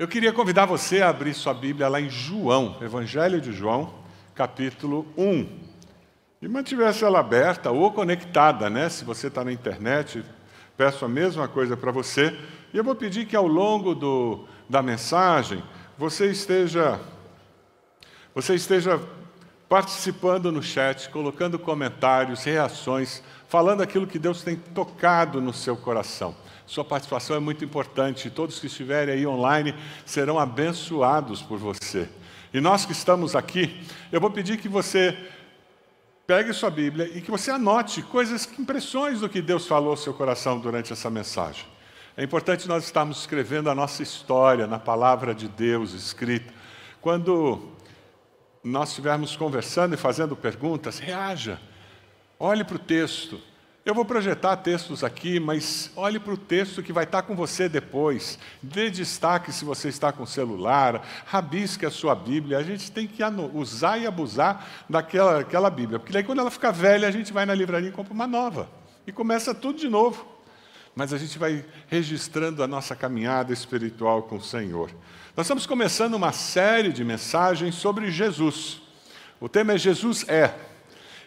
Eu queria convidar você a abrir sua Bíblia lá em João, Evangelho de João, capítulo 1. E mantivesse ela aberta ou conectada, né? Se você está na internet, peço a mesma coisa para você. E eu vou pedir que ao longo da mensagem você esteja participando no chat, colocando comentários, reações, falando aquilo que Deus tem tocado no seu coração. Sua participação é muito importante. Todos que estiverem aí online serão abençoados por você. E nós que estamos aqui, eu vou pedir que você pegue sua Bíblia e que você anote impressões do que Deus falou ao seu coração durante essa mensagem. É importante nós estarmos escrevendo a nossa história na palavra de Deus escrita. Quando nós estivermos conversando e fazendo perguntas, reaja, olhe para o texto. Eu vou projetar textos aqui, mas olhe para o texto que vai estar com você depois. Dê destaque se você está com celular, rabisque a sua Bíblia. A gente tem que usar e abusar daquela Bíblia, porque daí quando ela ficar velha, a gente vai na livraria e compra uma nova. E começa tudo de novo. Mas a gente vai registrando a nossa caminhada espiritual com o Senhor. Nós estamos começando uma série de mensagens sobre Jesus. O tema é Jesus é.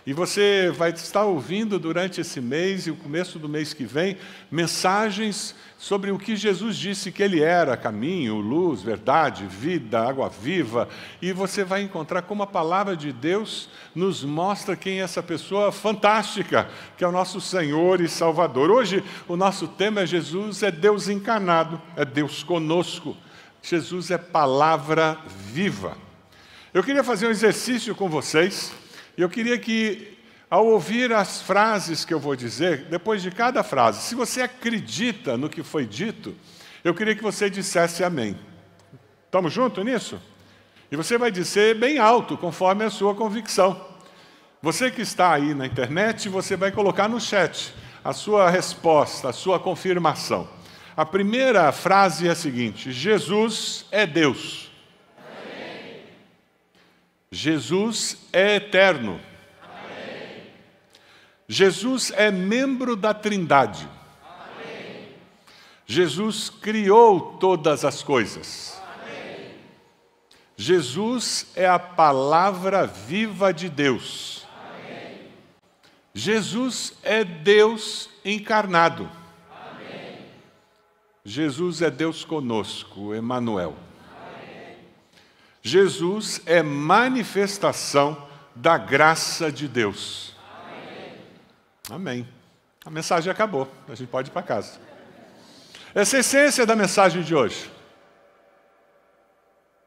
E você vai estar ouvindo durante esse mês e o começo do mês que vem, mensagens sobre o que Jesus disse que Ele era, caminho, luz, verdade, vida, água viva. E você vai encontrar como a palavra de Deus nos mostra quem é essa pessoa fantástica, que é o nosso Senhor e Salvador. Hoje o nosso tema é Jesus é Deus encarnado, é Deus conosco. Jesus é palavra viva. Eu queria fazer um exercício com vocês. Eu queria que, ao ouvir as frases que eu vou dizer, depois de cada frase, se você acredita no que foi dito, eu queria que você dissesse amém. Estamos juntos nisso? E você vai dizer bem alto, conforme a sua convicção. Você que está aí na internet, você vai colocar no chat a sua resposta, a sua confirmação. A primeira frase é a seguinte: Jesus é Deus. Jesus é eterno. Amém. Jesus é membro da Trindade. Amém. Jesus criou todas as coisas. Amém. Jesus é a palavra viva de Deus. Amém. Jesus é Deus encarnado. Amém. Jesus é Deus conosco, Emanuel. Jesus é manifestação da graça de Deus. Amém. Amém. A mensagem acabou, a gente pode ir para casa. Essa é a essência da mensagem de hoje.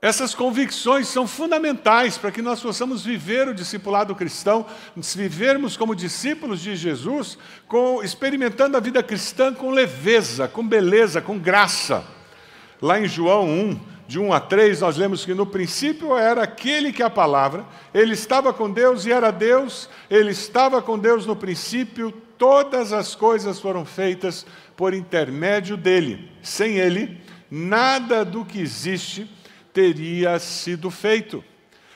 Essas convicções são fundamentais para que nós possamos viver o discipulado cristão, vivermos como discípulos de Jesus, experimentando a vida cristã com leveza, com beleza, com graça. Lá em João 1, de 1 a 3, nós lemos que no princípio era aquele que é a palavra, ele estava com Deus e era Deus, ele estava com Deus no princípio, todas as coisas foram feitas por intermédio dele. Sem ele, nada do que existe teria sido feito.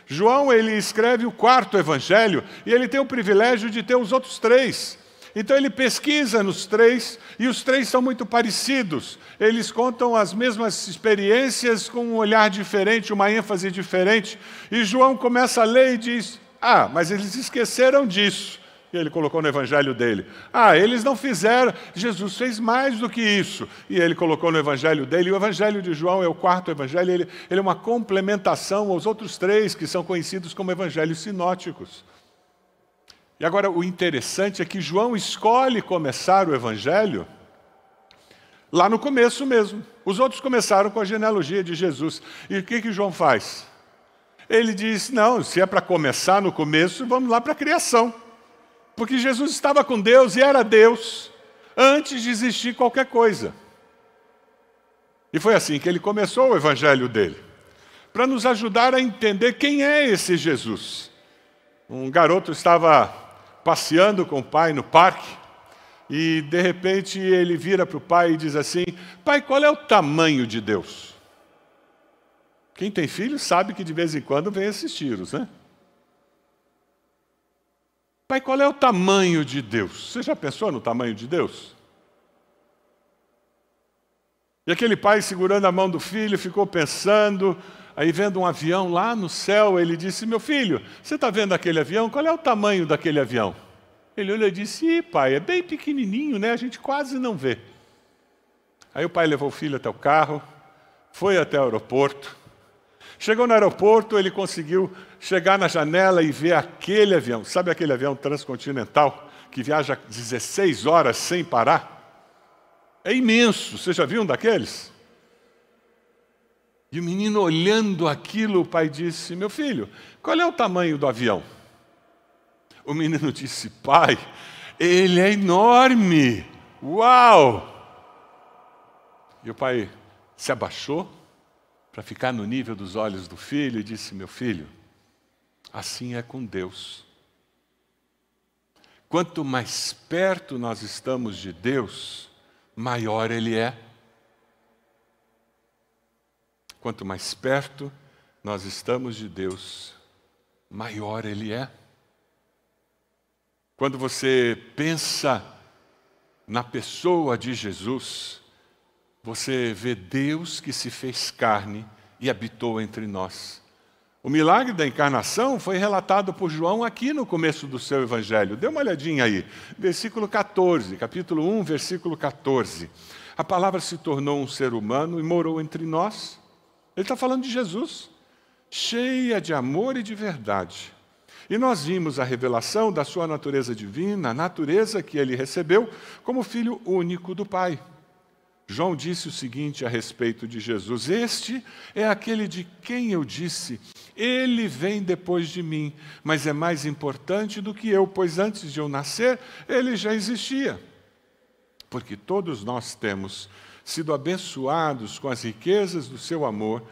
João, ele escreve o 4º evangelho e ele tem o privilégio de ter os outros 3. Então ele pesquisa nos 3, e os 3 são muito parecidos. Eles contam as mesmas experiências com um olhar diferente, uma ênfase diferente. E João começa a ler e diz: mas eles esqueceram disso. E ele colocou no evangelho dele. Eles não fizeram, Jesus fez mais do que isso. E ele colocou no evangelho dele. E o evangelho de João é o 4º evangelho. Ele é uma complementação aos outros 3, que são conhecidos como evangelhos sinóticos. E agora o interessante é que João escolhe começar o evangelho lá no começo mesmo. Os outros começaram com a genealogia de Jesus. E o que João faz? Ele diz: não, se é para começar no começo, vamos lá para a criação. Porque Jesus estava com Deus e era Deus antes de existir qualquer coisa. E foi assim que ele começou o evangelho dele, para nos ajudar a entender quem é esse Jesus. Um garoto estava passeando com o pai no parque, e de repente ele vira para o pai e diz assim: pai, qual é o tamanho de Deus? Quem tem filho sabe que de vez em quando vem esses tiros, né? Pai, qual é o tamanho de Deus? Você já pensou no tamanho de Deus? E aquele pai, segurando a mão do filho, ficou pensando, aí vendo um avião lá no céu, ele disse: meu filho, você está vendo aquele avião? Qual é o tamanho daquele avião? Ele olhou e disse: ih, pai, é bem pequenininho, né? A gente quase não vê. Aí o pai levou o filho até o carro, foi até o aeroporto. Chegou no aeroporto, ele conseguiu chegar na janela e ver aquele avião. Sabe aquele avião transcontinental que viaja 16 horas sem parar? É imenso. Você já viu um daqueles? E o menino olhando aquilo, o pai disse: meu filho, qual é o tamanho do avião? O menino disse: pai, ele é enorme. Uau! E o pai se abaixou para ficar no nível dos olhos do filho e disse: meu filho, assim é com Deus. Quanto mais perto nós estamos de Deus, maior Ele é. Quanto mais perto nós estamos de Deus, maior Ele é. Quando você pensa na pessoa de Jesus, você vê Deus que se fez carne e habitou entre nós. O milagre da encarnação foi relatado por João aqui no começo do seu evangelho. Dê uma olhadinha aí. Versículo 14, capítulo 1, versículo 14. A palavra se tornou um ser humano e morou entre nós. Ele está falando de Jesus, cheia de amor e de verdade. E nós vimos a revelação da sua natureza divina, a natureza que ele recebeu como filho único do Pai. João disse o seguinte a respeito de Jesus: este é aquele de quem eu disse, ele vem depois de mim, mas é mais importante do que eu, pois antes de eu nascer, ele já existia. Porque todos nós temos sido abençoados com as riquezas do seu amor,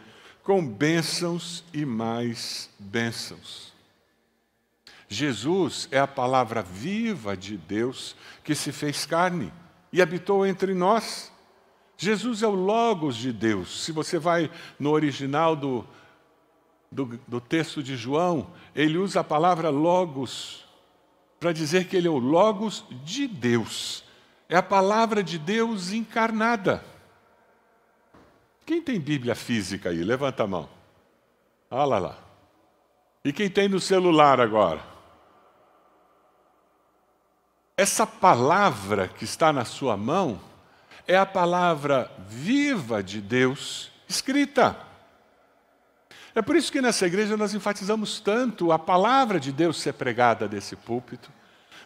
com bênçãos e mais bênçãos. Jesus é a palavra viva de Deus que se fez carne e habitou entre nós. Jesus é o Logos de Deus. Se você vai no original do texto de João, ele usa a palavra Logos para dizer que ele é o Logos de Deus. É a palavra de Deus encarnada. Quem tem Bíblia física aí? Levanta a mão. Olha lá. E quem tem no celular agora? Essa palavra que está na sua mão é a palavra viva de Deus escrita. É por isso que nessa igreja nós enfatizamos tanto a palavra de Deus ser pregada desse púlpito.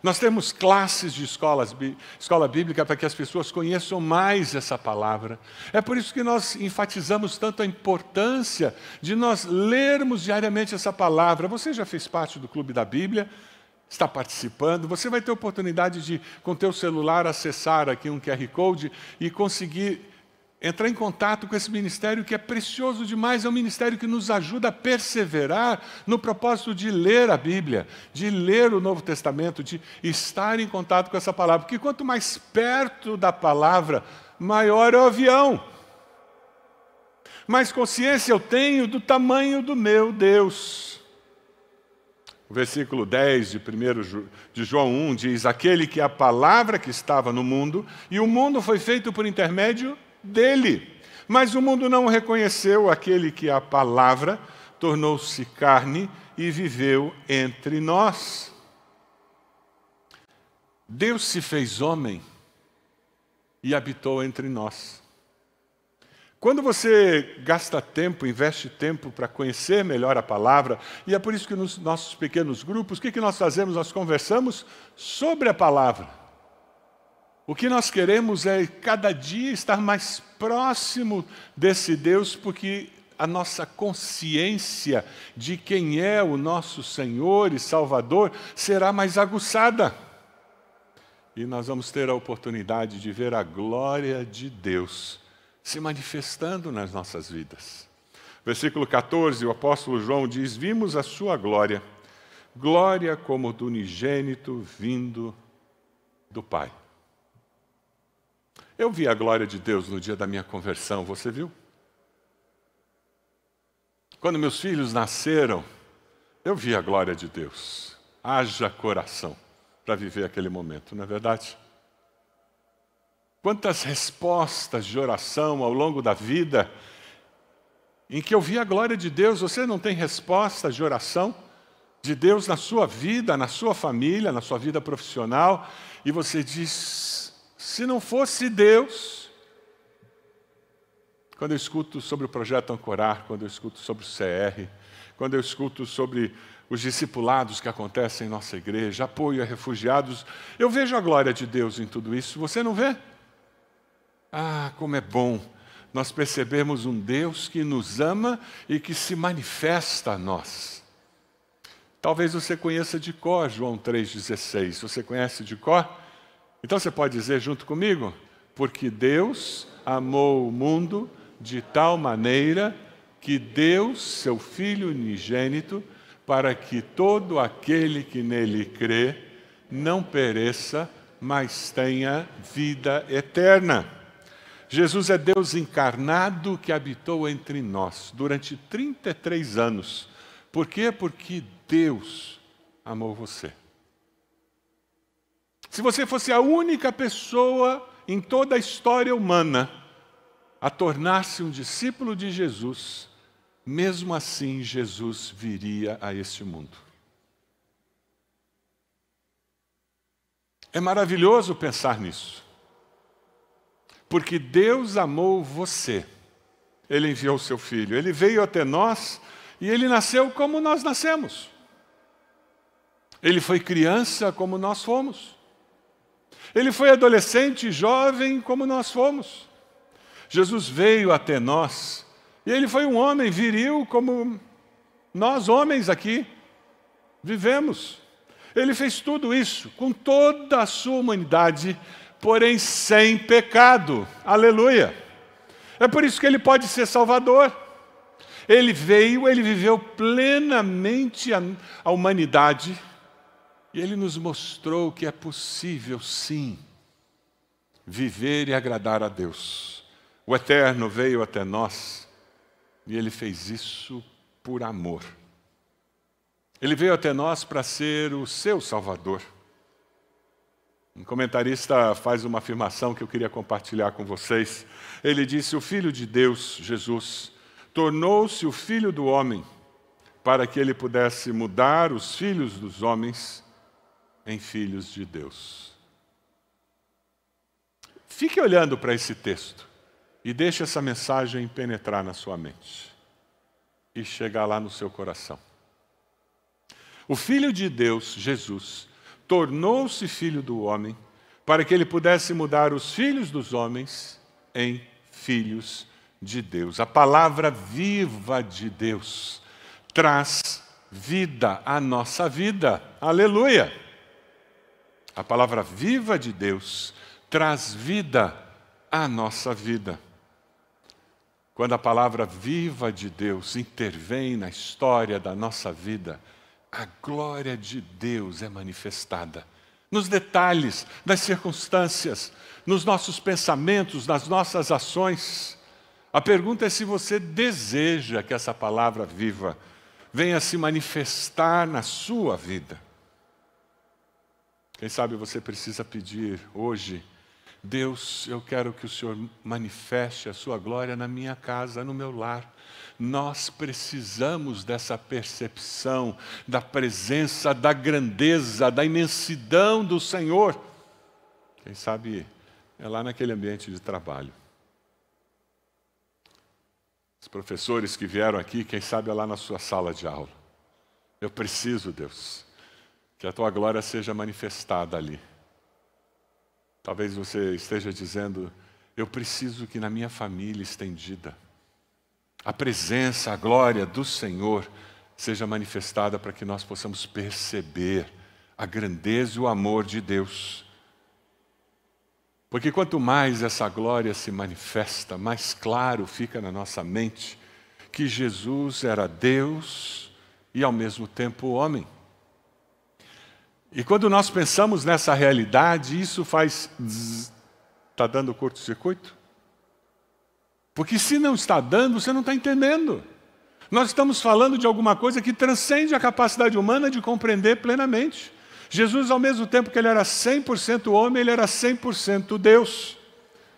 Nós temos classes de escola bíblica para que as pessoas conheçam mais essa palavra. É por isso que nós enfatizamos tanto a importância de nós lermos diariamente essa palavra. Você já fez parte do Clube da Bíblia? Está participando? Você vai ter oportunidade de, com o teu celular, acessar aqui um QR Code e conseguir entrar em contato com esse ministério que é precioso demais. É um ministério que nos ajuda a perseverar no propósito de ler a Bíblia, de ler o Novo Testamento, de estar em contato com essa palavra. Porque quanto mais perto da palavra, maior é o avião. Mais consciência eu tenho do tamanho do meu Deus. O versículo 10 de João 1 diz: aquele que é a palavra que estava no mundo, e o mundo foi feito por intermédio dele. Mas o mundo não reconheceu aquele que é a palavra, tornou-se carne e viveu entre nós. Deus se fez homem e habitou entre nós. Quando você gasta tempo, investe tempo para conhecer melhor a palavra, e é por isso que nos nossos pequenos grupos, o que nós fazemos? Nós conversamos sobre a palavra. O que nós queremos é cada dia estar mais próximo desse Deus, porque a nossa consciência de quem é o nosso Senhor e Salvador será mais aguçada. E nós vamos ter a oportunidade de ver a glória de Deus se manifestando nas nossas vidas. Versículo 14, o apóstolo João diz: vimos a sua glória, glória como do unigênito vindo do Pai. Eu vi a glória de Deus no dia da minha conversão, você viu? Quando meus filhos nasceram, eu vi a glória de Deus. Haja coração para viver aquele momento, não é verdade? Quantas respostas de oração ao longo da vida em que eu vi a glória de Deus. Você não tem respostas de oração de Deus na sua vida, na sua família, na sua vida profissional, e você diz, se não fosse Deus... Quando eu escuto sobre o Projeto Ancorar, quando eu escuto sobre o CR, quando eu escuto sobre os discipulados que acontecem em nossa igreja, apoio a refugiados, eu vejo a glória de Deus em tudo isso. Você não vê? Ah, como é bom nós percebemos um Deus que nos ama e que se manifesta a nós. Talvez você conheça de cor João 3,16. Você conhece de cor? Então você pode dizer junto comigo? Porque Deus amou o mundo de tal maneira que deu seu Filho unigênito para que todo aquele que nele crê não pereça, mas tenha vida eterna. Jesus é Deus encarnado que habitou entre nós durante 33 anos. Por quê? Porque Deus amou você. Se você fosse a única pessoa em toda a história humana a tornar-se um discípulo de Jesus, mesmo assim Jesus viria a este mundo. É maravilhoso pensar nisso. Porque Deus amou você. Ele enviou o seu Filho. Ele veio até nós e Ele nasceu como nós nascemos. Ele foi criança como nós fomos. Ele foi adolescente e jovem como nós fomos. Jesus veio até nós e Ele foi um homem viril como nós homens aqui vivemos. Ele fez tudo isso com toda a sua humanidade, porém sem pecado. Aleluia! É por isso que Ele pode ser Salvador. Ele veio, Ele viveu plenamente a humanidade e Ele nos mostrou que é possível, sim, viver e agradar a Deus. O Eterno veio até nós e Ele fez isso por amor. Ele veio até nós para ser o seu Salvador. Um comentarista faz uma afirmação que eu queria compartilhar com vocês. Ele disse, o Filho de Deus, Jesus, tornou-se o Filho do homem para que Ele pudesse mudar os filhos dos homens em filhos de Deus. Fique olhando para esse texto e deixe essa mensagem penetrar na sua mente e chegar lá no seu coração. O Filho de Deus, Jesus, tornou-se filho do homem para que Ele pudesse mudar os filhos dos homens em filhos de Deus. A palavra viva de Deus traz vida à nossa vida. Aleluia! A palavra viva de Deus traz vida à nossa vida. Quando a palavra viva de Deus intervém na história da nossa vida, a glória de Deus é manifestada nos detalhes, nas circunstâncias, nos nossos pensamentos, nas nossas ações. A pergunta é se você deseja que essa palavra viva venha se manifestar na sua vida. Quem sabe você precisa pedir hoje, Deus, eu quero que o Senhor manifeste a sua glória na minha casa, no meu lar. Nós precisamos dessa percepção da presença, da grandeza, da imensidão do Senhor. Quem sabe é lá naquele ambiente de trabalho. Os professores que vieram aqui, quem sabe é lá na sua sala de aula. Eu preciso, Deus, que a tua glória seja manifestada ali. Talvez você esteja dizendo, eu preciso que na minha família estendida, a presença, a glória do Senhor seja manifestada para que nós possamos perceber a grandeza e o amor de Deus. Porque quanto mais essa glória se manifesta, mais claro fica na nossa mente que Jesus era Deus e ao mesmo tempo homem. E quando nós pensamos nessa realidade, isso faz... Está dando curto-circuito? Porque se não está dando, você não está entendendo. Nós estamos falando de alguma coisa que transcende a capacidade humana de compreender plenamente. Jesus, ao mesmo tempo que Ele era 100% homem, Ele era 100% Deus.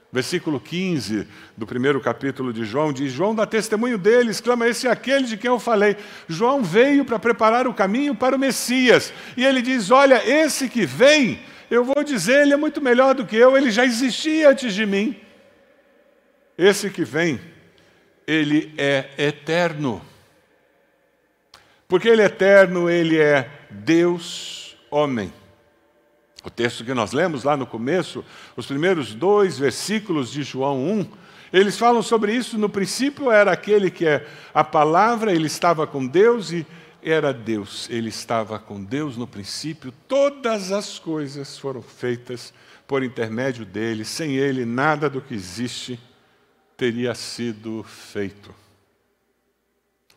Versículo 15 do primeiro capítulo de João diz: João dá testemunho dele, exclama: esse é aquele de quem eu falei. João veio para preparar o caminho para o Messias. E ele diz: olha, esse que vem, eu vou dizer, ele é muito melhor do que eu, ele já existia antes de mim. Esse que vem, ele é eterno. Porque ele é eterno, ele é Deus homem. O texto que nós lemos lá no começo, os primeiros 2 versículos de João 1, eles falam sobre isso. No princípio era aquele que é a palavra, ele estava com Deus e era Deus. Ele estava com Deus no princípio. Todas as coisas foram feitas por intermédio dele. Sem ele, nada do que existe teria sido feito.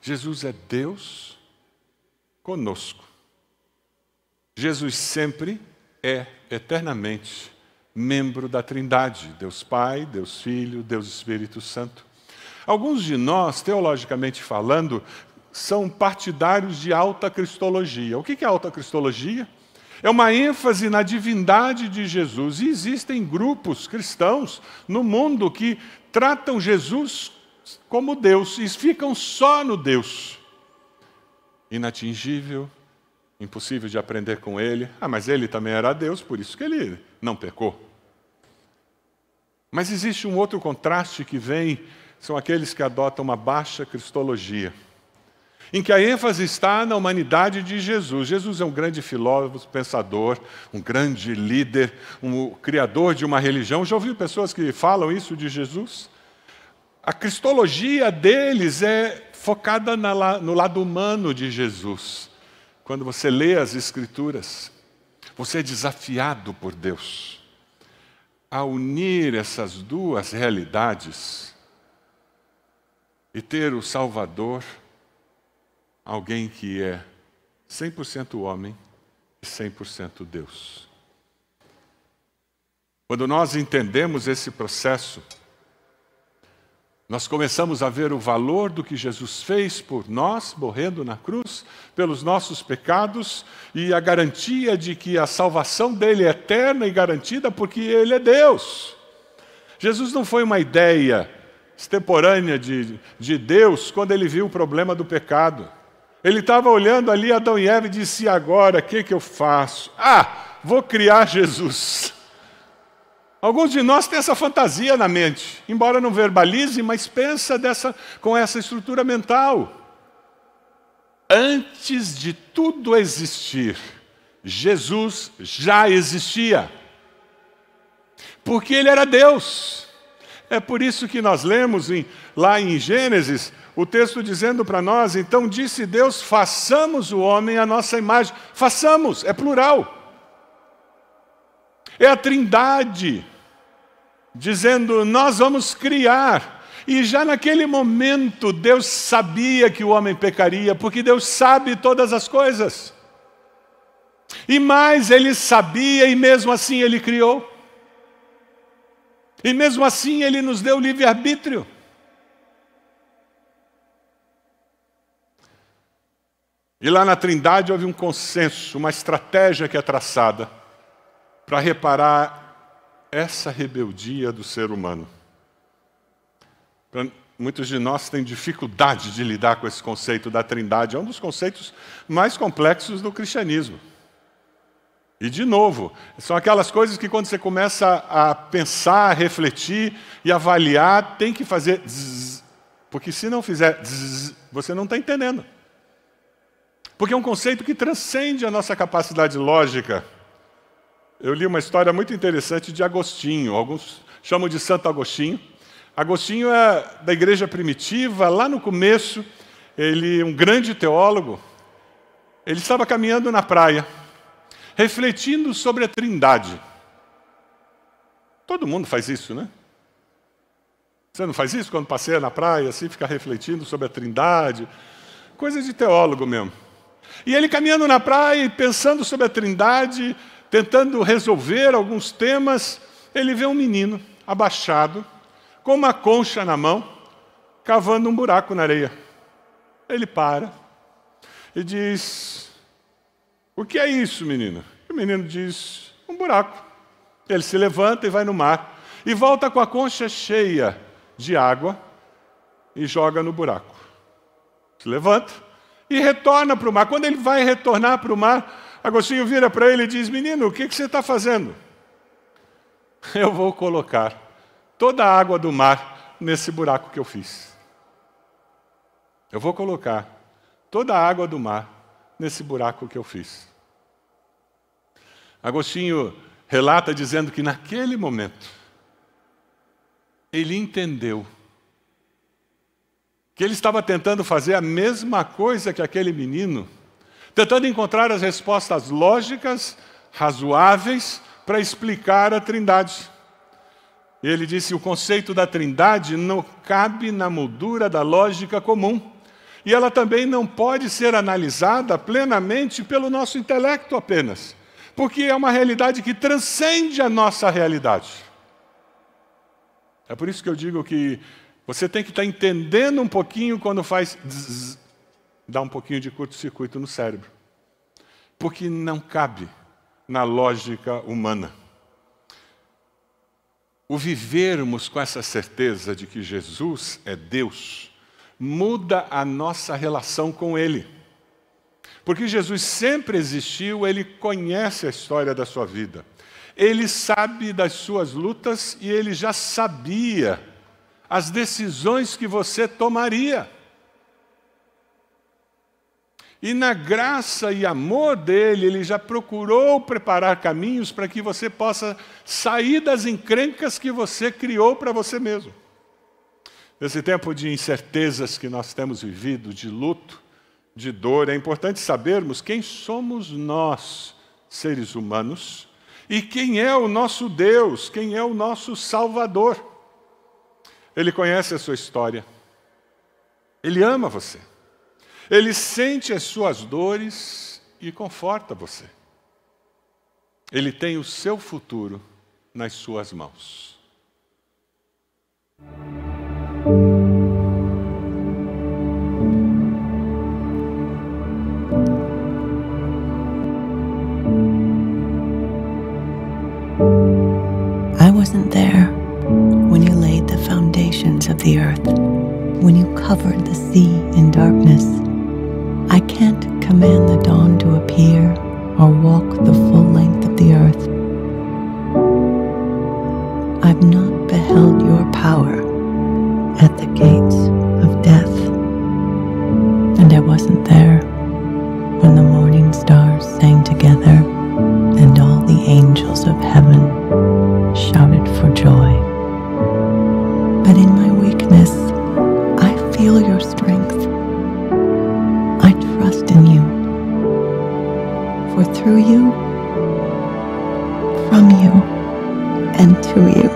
Jesus é Deus conosco. Jesus sempre é eternamente membro da Trindade, Deus Pai, Deus Filho, Deus Espírito Santo. Alguns de nós, teologicamente falando, são partidários de alta cristologia. O que é alta cristologia? É uma ênfase na divindade de Jesus. E existem grupos cristãos no mundo que tratam Jesus como Deus e ficam só no Deus. Inatingível, impossível de aprender com ele. Mas ele também era Deus, por isso que ele não pecou. Mas existe um outro contraste que vem, são aqueles que adotam uma baixa cristologia, em que a ênfase está na humanidade de Jesus. Jesus é um grande filósofo, pensador, um grande líder, um criador de uma religião. Já ouviu pessoas que falam isso de Jesus? A cristologia deles é focada no lado humano de Jesus. Quando você lê as Escrituras, você é desafiado por Deus a unir essas duas realidades e ter o Salvador, alguém que é 100% homem e 100% Deus. Quando nós entendemos esse processo, nós começamos a ver o valor do que Jesus fez por nós, morrendo na cruz, pelos nossos pecados, e a garantia de que a salvação dele é eterna e garantida porque ele é Deus. Jesus não foi uma ideia extemporânea de Deus quando ele viu o problema do pecado. Ele estava olhando ali Adão e Eva e disse: agora, o que eu faço? Vou criar Jesus. Alguns de nós têm essa fantasia na mente, embora não verbalize, mas pensa com essa estrutura mental. Antes de tudo existir, Jesus já existia, porque ele era Deus. É por isso que nós lemos lá em Gênesis, o texto dizendo para nós: então disse Deus, façamos o homem à nossa imagem. Façamos, é plural. É a Trindade dizendo: nós vamos criar. E já naquele momento Deus sabia que o homem pecaria, porque Deus sabe todas as coisas. E mais, ele sabia e mesmo assim ele criou. E mesmo assim ele nos deu livre-arbítrio. E lá na Trindade houve um consenso, uma estratégia que é traçada para reparar essa rebeldia do ser humano. Muitos de nós têm dificuldade de lidar com esse conceito da Trindade. É um dos conceitos mais complexos do cristianismo. E, de novo, são aquelas coisas que quando você começa a pensar, a refletir e avaliar, tem que fazer zzz, porque se não fizer zzz, você não está entendendo. Porque é um conceito que transcende a nossa capacidade lógica. Eu li uma história muito interessante de Agostinho, alguns chamam de Santo Agostinho. Agostinho é da igreja primitiva, lá no começo, ele, um grande teólogo, ele estava caminhando na praia, refletindo sobre a Trindade. Todo mundo faz isso, né? Você não faz isso quando passeia na praia, assim, fica refletindo sobre a Trindade? Coisa de teólogo mesmo. E ele caminhando na praia e pensando sobre a Trindade, tentando resolver alguns temas, ele vê um menino abaixado, com uma concha na mão, cavando um buraco na areia. Ele para e diz: o que é isso, menino? E o menino diz: um buraco. Ele se levanta e vai no mar. e volta com a concha cheia de água e joga no buraco. Se levanta e retorna para o mar. Quando ele vai retornar para o mar, Agostinho vira para ele e diz: menino, o que você está fazendo? Eu vou colocar toda a água do mar nesse buraco que eu fiz. Eu vou colocar toda a água do mar nesse buraco que eu fiz. Agostinho relata dizendo que naquele momento ele entendeu que ele estava tentando fazer a mesma coisa que aquele menino, tentando encontrar as respostas lógicas, razoáveis, para explicar a Trindade. E ele disse: o conceito da Trindade não cabe na moldura da lógica comum. E ela também não pode ser analisada plenamente pelo nosso intelecto apenas, porque é uma realidade que transcende a nossa realidade. É por isso que eu digo que você tem que estar entendendo um pouquinho quando faz zzz, dá um pouquinho de curto-circuito no cérebro. Porque não cabe na lógica humana. O vivermos com essa certeza de que Jesus é Deus muda a nossa relação com Ele. Porque Jesus sempre existiu, Ele conhece a história da sua vida. Ele sabe das suas lutas e Ele já sabia as decisões que você tomaria. E na graça e amor dele, Ele já procurou preparar caminhos para que você possa sair das encrencas que você criou para você mesmo. Nesse tempo de incertezas que nós temos vivido, de luto, de dor, é importante sabermos quem somos nós, seres humanos, e quem é o nosso Deus, quem é o nosso Salvador. Ele conhece a sua história. Ele ama você. Ele sente as suas dores e conforta você. Ele tem o seu futuro nas suas mãos. I wasn't there when you laid the foundations of the earth, when you covered the sea in darkness. I can't command the dawn to appear or walk the full length of the earth. I've not beheld your power at the gates of death, and I wasn't there when the morning stars sang together and all the angels of heaven shouted for joy. But in my weakness, I feel your strength. I trust in you. For through you, from you, and to you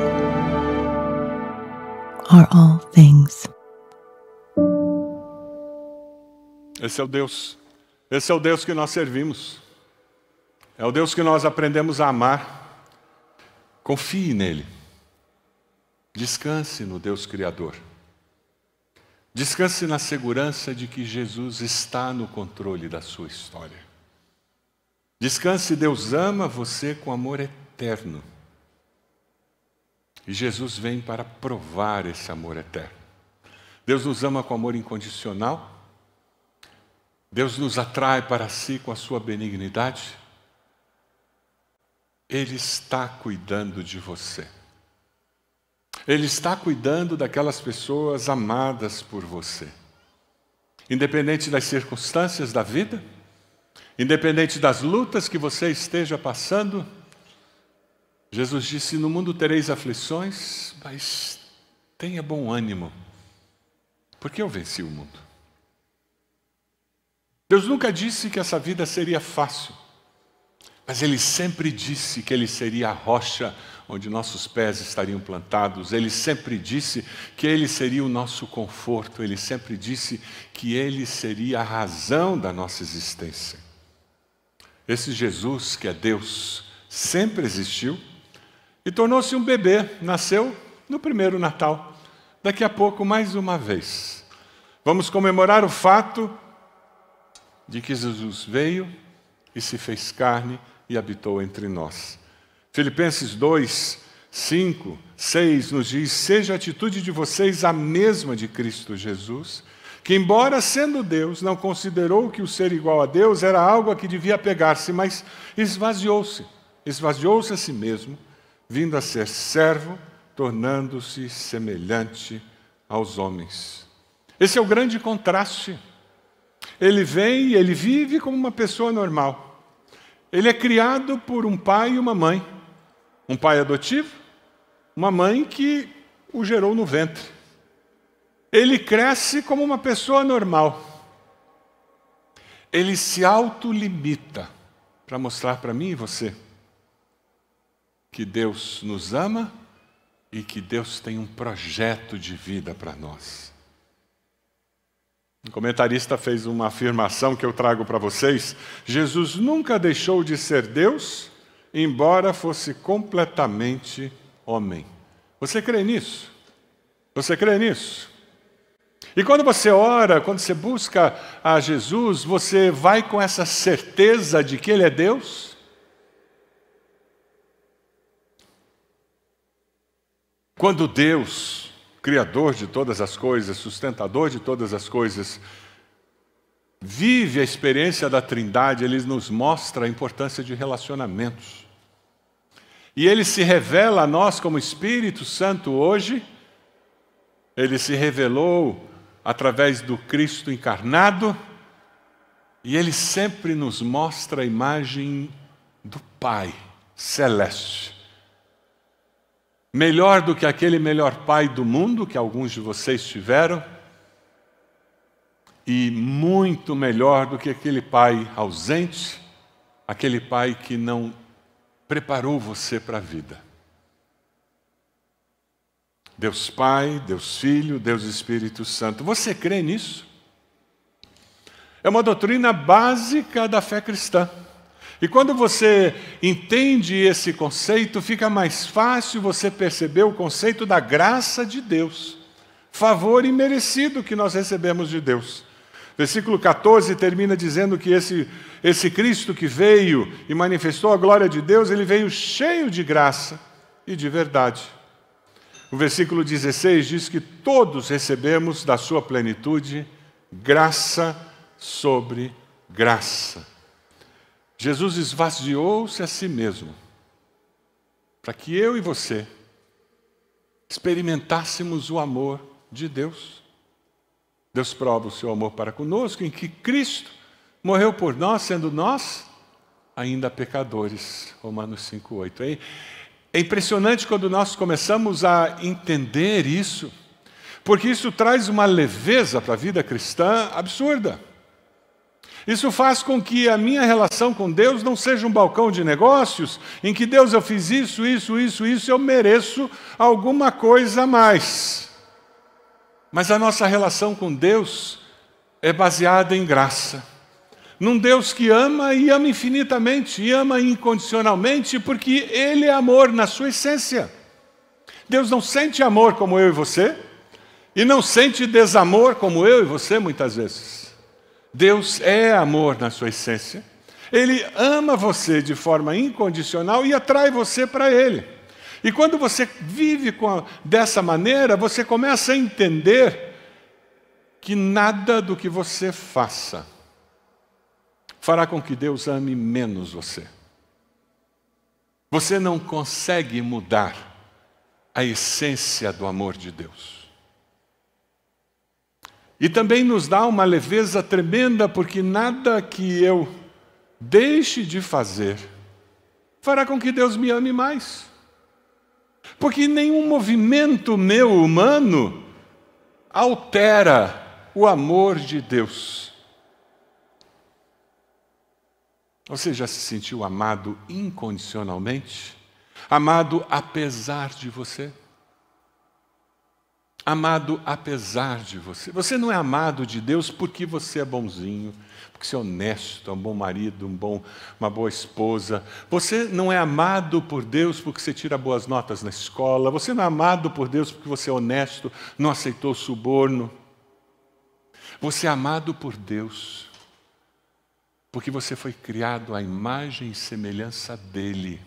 are all things. Esse é o Deus. Esse é o Deus que nós servimos. É o Deus que nós aprendemos a amar. Confie nele. Descanse no Deus Criador. Descanse na segurança de que Jesus está no controle da sua história. Descanse, Deus ama você com amor eterno. E Jesus vem para provar esse amor eterno. Deus nos ama com amor incondicional. Deus nos atrai para si com a sua benignidade. Ele está cuidando de você. Ele está cuidando daquelas pessoas amadas por você. Independente das circunstâncias da vida, independente das lutas que você esteja passando, Jesus disse: no mundo tereis aflições, mas tenha bom ânimo, porque eu venci o mundo. Deus nunca disse que essa vida seria fácil, mas Ele sempre disse que Ele seria a rocha onde nossos pés estariam plantados. Ele sempre disse que Ele seria o nosso conforto. Ele sempre disse que Ele seria a razão da nossa existência. Esse Jesus, que é Deus, sempre existiu e tornou-se um bebê. Nasceu no primeiro Natal. Daqui a pouco, mais uma vez, vamos comemorar o fato de que Jesus veio e se fez carne e habitou entre nós. Filipenses 2, 5, 6 nos diz: seja a atitude de vocês a mesma de Cristo Jesus, que embora sendo Deus, não considerou que o ser igual a Deus era algo a que devia apegar-se, mas esvaziou-se a si mesmo, vindo a ser servo, tornando-se semelhante aos homens. Esse é o grande contraste. Ele vem e ele vive como uma pessoa normal. Ele é criado por um pai e uma mãe. Um pai adotivo, uma mãe que o gerou no ventre. Ele cresce como uma pessoa normal. Ele se autolimita para mostrar para mim e você que Deus nos ama e que Deus tem um projeto de vida para nós. Um comentarista fez uma afirmação que eu trago para vocês: Jesus nunca deixou de ser Deus, embora fosse completamente homem. Você crê nisso? Você crê nisso? E quando você ora, quando você busca a Jesus, você vai com essa certeza de que Ele é Deus? Quando Deus, Criador de todas as coisas, sustentador de todas as coisas, vive a experiência da Trindade, Ele nos mostra a importância de relacionamentos. E Ele se revela a nós como Espírito Santo hoje. Ele se revelou através do Cristo encarnado. E Ele sempre nos mostra a imagem do Pai celeste. Melhor do que aquele melhor pai do mundo que alguns de vocês tiveram. E muito melhor do que aquele pai ausente, aquele pai que não preparou você para a vida. Deus Pai, Deus Filho, Deus Espírito Santo. Você crê nisso? É uma doutrina básica da fé cristã. E quando você entende esse conceito, fica mais fácil você perceber o conceito da graça de Deus. Favor imerecido que nós recebemos de Deus. Versículo 14 termina dizendo que esse Cristo que veio e manifestou a glória de Deus, ele veio cheio de graça e de verdade. O versículo 16 diz que todos recebemos da sua plenitude graça sobre graça. Jesus esvaziou-se a si mesmo para que eu e você experimentássemos o amor de Deus. Deus prova o seu amor para conosco em que Cristo morreu por nós, sendo nós ainda pecadores. Romanos 5:8. É impressionante quando nós começamos a entender isso, porque isso traz uma leveza para a vida cristã absurda. Isso faz com que a minha relação com Deus não seja um balcão de negócios, em que Deus, eu fiz isso, eu mereço alguma coisa a mais. Mas a nossa relação com Deus é baseada em graça. Num Deus que ama e ama infinitamente, e ama incondicionalmente, porque Ele é amor na sua essência. Deus não sente amor como eu e você, e não sente desamor como eu e você muitas vezes. Deus é amor na sua essência. Ele ama você de forma incondicional e atrai você para Ele. E quando você vive dessa maneira, você começa a entender que nada do que você faça fará com que Deus ame menos você. Você não consegue mudar a essência do amor de Deus. E também nos dá uma leveza tremenda, porque nada que eu deixe de fazer fará com que Deus me ame mais. Porque nenhum movimento meu humano altera o amor de Deus. Você já se sentiu amado incondicionalmente? Amado apesar de você? Amado apesar de você. Você não é amado de Deus porque você é bonzinho, porque você é honesto, é um bom marido, uma boa esposa. Você não é amado por Deus porque você tira boas notas na escola. Você não é amado por Deus porque você é honesto, não aceitou suborno. Você é amado por Deus porque você foi criado à imagem e semelhança dEle.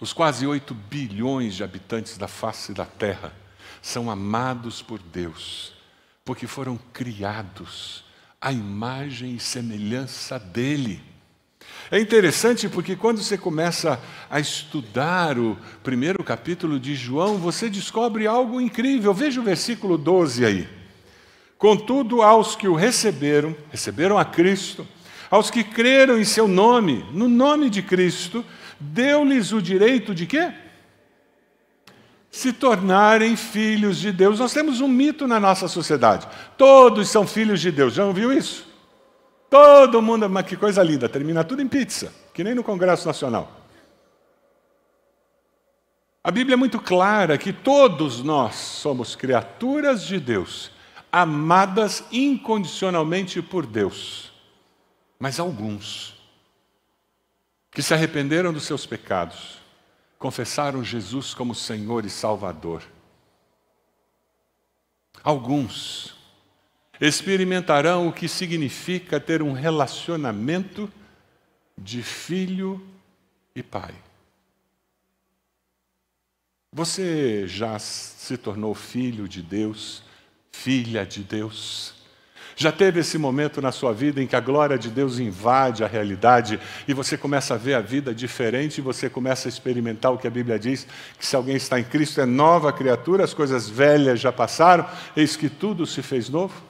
Os quase 8 bilhões de habitantes da face da Terra são amados por Deus, porque foram criados à imagem e semelhança dEle. É interessante porque quando você começa a estudar o primeiro capítulo de João, você descobre algo incrível. Veja o versículo 12 aí. Contudo, aos que o receberam a Cristo, aos que creram em seu nome, no nome de Cristo, deu-lhes o direito de quê? Se tornarem filhos de Deus. Nós temos um mito na nossa sociedade. Todos são filhos de Deus. Já ouviu isso? Todo mundo, mas que coisa linda, termina tudo em pizza, que nem no Congresso Nacional. A Bíblia é muito clara que todos nós somos criaturas de Deus, amadas incondicionalmente por Deus. Mas alguns que se arrependeram dos seus pecados, confessaram Jesus como Senhor e Salvador. Alguns experimentarão o que significa ter um relacionamento de filho e pai. Você já se tornou filho de Deus, filha de Deus? Já teve esse momento na sua vida em que a glória de Deus invade a realidade e você começa a ver a vida diferente e você começa a experimentar o que a Bíblia diz, que se alguém está em Cristo é nova criatura, as coisas velhas já passaram, eis que tudo se fez novo?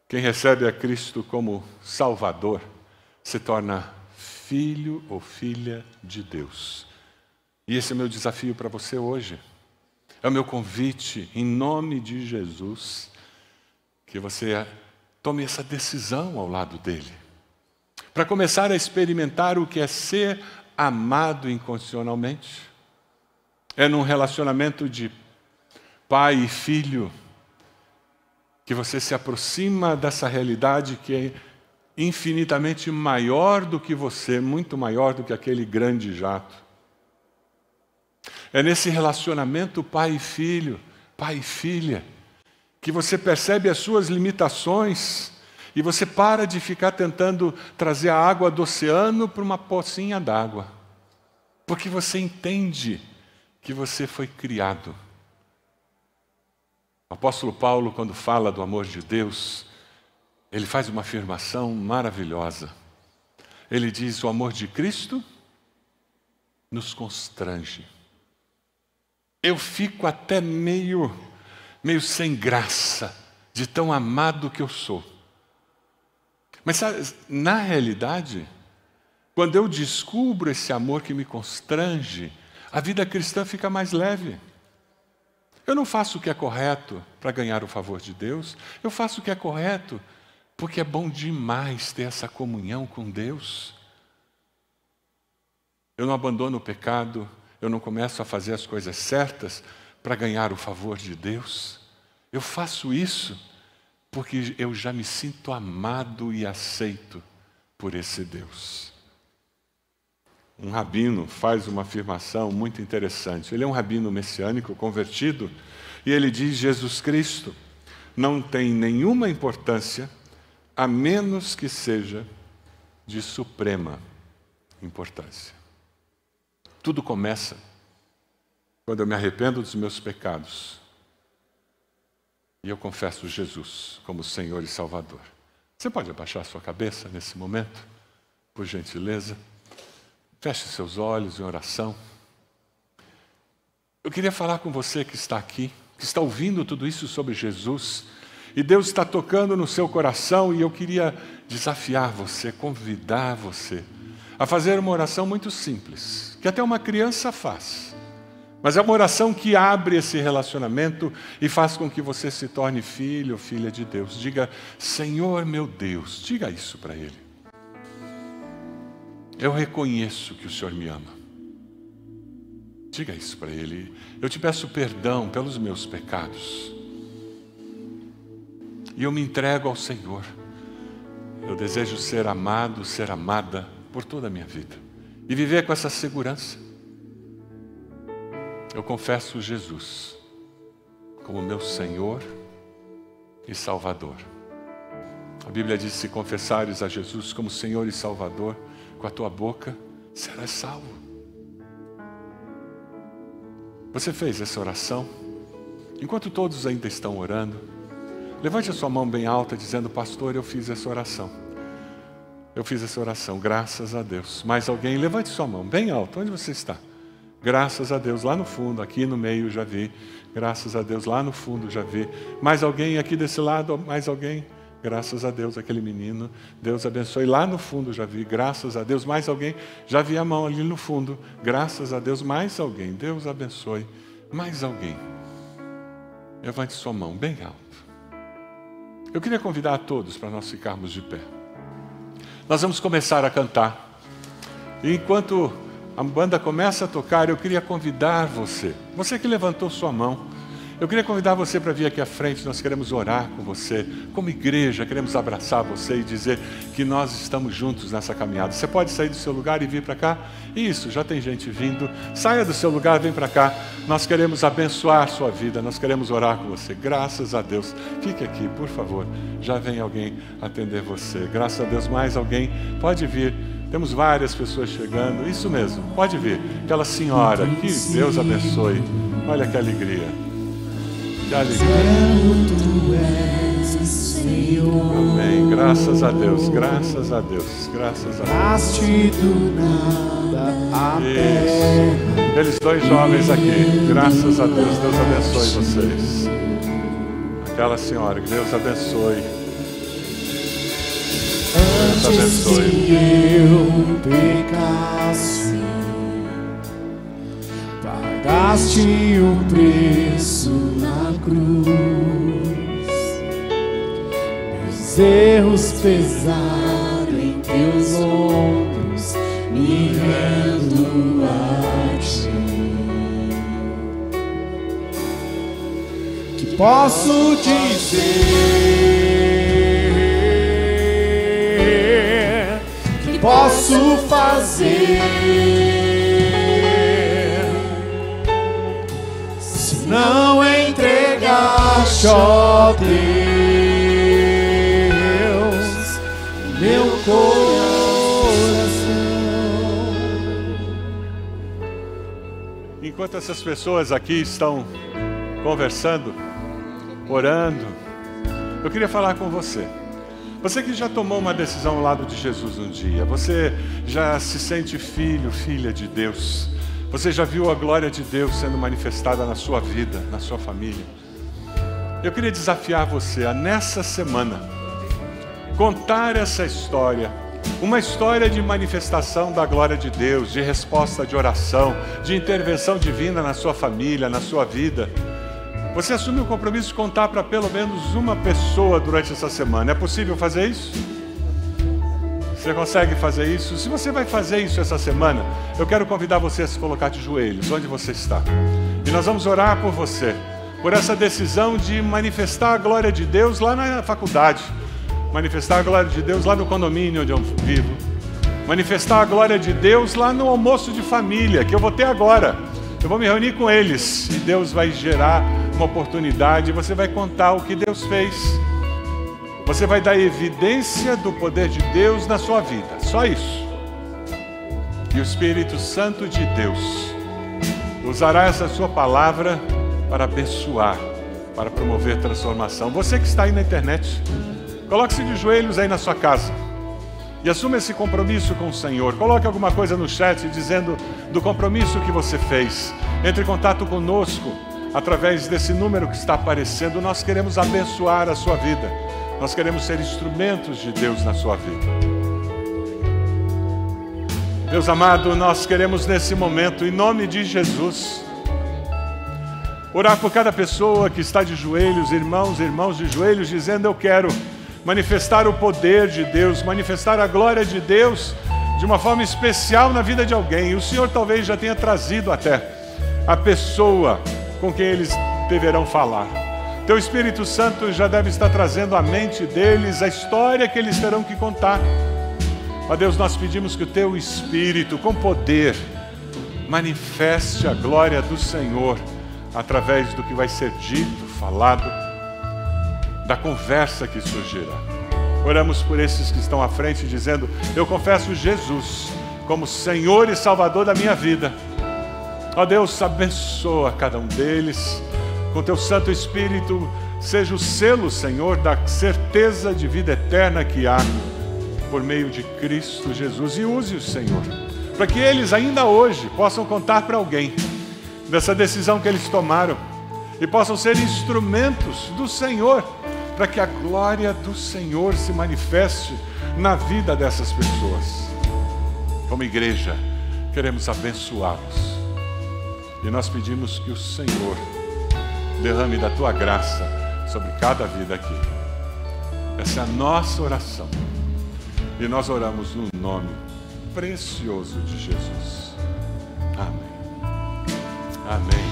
Quem recebe a Cristo como Salvador se torna filho ou filha de Deus. E esse é o meu desafio para você hoje. É o meu convite, em nome de Jesus, que você tome essa decisão ao lado dele, para começar a experimentar o que é ser amado incondicionalmente. É num relacionamento de pai e filho que você se aproxima dessa realidade que é infinitamente maior do que você, muito maior do que aquele grande jato. É nesse relacionamento pai e filho, pai e filha, que você percebe as suas limitações e você para de ficar tentando trazer a água do oceano para uma pocinha d'água. Porque você entende que você foi criado. O apóstolo Paulo, quando fala do amor de Deus, ele faz uma afirmação maravilhosa. Ele diz: o amor de Cristo nos constrange. Eu fico até meio sem graça de tão amado que eu sou. Mas sabe, na realidade, quando eu descubro esse amor que me constrange, a vida cristã fica mais leve. Eu não faço o que é correto para ganhar o favor de Deus, eu faço o que é correto porque é bom demais ter essa comunhão com Deus. Eu não abandono o pecado, eu não começo a fazer as coisas certas para ganhar o favor de Deus. Eu faço isso porque eu já me sinto amado e aceito por esse Deus. Um rabino faz uma afirmação muito interessante. Ele é um rabino messiânico convertido e ele diz: Jesus Cristo não tem nenhuma importância a menos que seja de suprema importância. Tudo começa quando eu me arrependo dos meus pecados e eu confesso Jesus como Senhor e Salvador. Você pode abaixar sua cabeça nesse momento, por gentileza? Feche seus olhos em oração. Eu queria falar com você que está aqui, que está ouvindo tudo isso sobre Jesus, e Deus está tocando no seu coração, e eu queria desafiar você, convidar você a fazer uma oração muito simples, que até uma criança faz. Mas é uma oração que abre esse relacionamento e faz com que você se torne filho ou filha de Deus. Diga: Senhor meu Deus, diga isso para Ele. Eu reconheço que o Senhor me ama. Diga isso para Ele. Eu te peço perdão pelos meus pecados. E eu me entrego ao Senhor. Eu desejo ser amado, ser amada por toda a minha vida. E viver com essa segurança. Eu confesso Jesus como meu Senhor e Salvador. A Bíblia diz: se confessares a Jesus como Senhor e Salvador com a tua boca serás salvo. Você fez essa oração? Enquanto todos ainda estão orando, levante a sua mão bem alta dizendo: pastor, eu fiz essa oração. Eu fiz essa oração, graças a Deus. Mais alguém? Levante sua mão bem alta, onde você está? Graças a Deus, lá no fundo, aqui no meio já vi. Graças a Deus, lá no fundo já vi. Mais alguém aqui desse lado? Mais alguém? Graças a Deus, aquele menino. Deus abençoe. Lá no fundo já vi. Graças a Deus. Mais alguém? Já vi a mão ali no fundo. Graças a Deus. Mais alguém? Deus abençoe. Mais alguém? Levante sua mão bem alto. Eu queria convidar a todos para nós ficarmos de pé. Nós vamos começar a cantar. E enquanto a banda começa a tocar, eu queria convidar você que levantou sua mão, eu queria convidar você para vir aqui à frente. Nós queremos orar com você, como igreja, queremos abraçar você e dizer que nós estamos juntos nessa caminhada. Você pode sair do seu lugar e vir para cá? Isso, já tem gente vindo. Saia do seu lugar, vem para cá. Nós queremos abençoar a sua vida, nós queremos orar com você. Graças a Deus. Fique aqui, por favor. Já vem alguém atender você. Graças a Deus, mais alguém. Pode vir. Temos várias pessoas chegando. Isso mesmo, pode vir. Aquela senhora, que Deus abençoe. Olha que alegria. Que alegria. Amém. Graças a Deus, graças a Deus, graças a Deus. Isso. Eles dois jovens aqui. Graças a Deus. Deus abençoe vocês. Aquela senhora, que Deus abençoe. Deus abençoe. Eu pecasse, pagaste o preço na cruz. Meus erros pesaram em teus ombros, me rendo a ti. Que posso dizer? Posso fazer se não entregaste, ó Deus, meu coração. Enquanto essas pessoas aqui estão conversando, orando, eu queria falar com você. Você que já tomou uma decisão ao lado de Jesus um dia, você já se sente filho, filha de Deus, você já viu a glória de Deus sendo manifestada na sua vida, na sua família. Eu queria desafiar você a, nessa semana, contar essa história, uma história de manifestação da glória de Deus, de resposta de oração, de intervenção divina na sua família, na sua vida. Você assume o compromisso de contar para pelo menos uma pessoa durante essa semana. É possível fazer isso? Você consegue fazer isso? Se você vai fazer isso essa semana, eu quero convidar você a se colocar de joelhos, onde você está. E nós vamos orar por você, por essa decisão de manifestar a glória de Deus lá na faculdade, manifestar a glória de Deus lá no condomínio onde eu vivo, manifestar a glória de Deus lá no almoço de família, que eu vou ter agora. Eu vou me reunir com eles e Deus vai gerar uma oportunidade, você vai contar o que Deus fez. Você vai dar evidência do poder de Deus na sua vida, só isso. E o Espírito Santo de Deus usará essa sua palavra para abençoar, para promover transformação. Você que está aí na internet, coloque-se de joelhos aí na sua casa e assuma esse compromisso com o Senhor. Coloque alguma coisa no chat dizendo do compromisso que você fez. Entre em contato conosco através desse número que está aparecendo. Nós queremos abençoar a sua vida. Nós queremos ser instrumentos de Deus na sua vida. Deus amado, nós queremos nesse momento, em nome de Jesus, orar por cada pessoa que está de joelhos, irmãos de joelhos, dizendo: eu quero manifestar o poder de Deus, manifestar a glória de Deus de uma forma especial na vida de alguém. E o Senhor talvez já tenha trazido até a pessoa com quem eles deverão falar. Teu Espírito Santo já deve estar trazendo à mente deles a história que eles terão que contar. Ó Deus, nós pedimos que o Teu Espírito, com poder, manifeste a glória do Senhor através do que vai ser dito, falado, da conversa que surgirá. Oramos por esses que estão à frente dizendo: eu confesso Jesus como Senhor e Salvador da minha vida. Ó Deus, abençoa cada um deles com Teu Santo Espírito. Seja o selo, Senhor, da certeza de vida eterna que há por meio de Cristo Jesus. E use-os, Senhor, para que eles ainda hoje possam contar para alguém dessa decisão que eles tomaram e possam ser instrumentos do Senhor, para que a glória do Senhor se manifeste na vida dessas pessoas. Como igreja, queremos abençoá-los. E nós pedimos que o Senhor derrame da Tua graça sobre cada vida aqui. Essa é a nossa oração. E nós oramos no nome precioso de Jesus. Amém. Amém.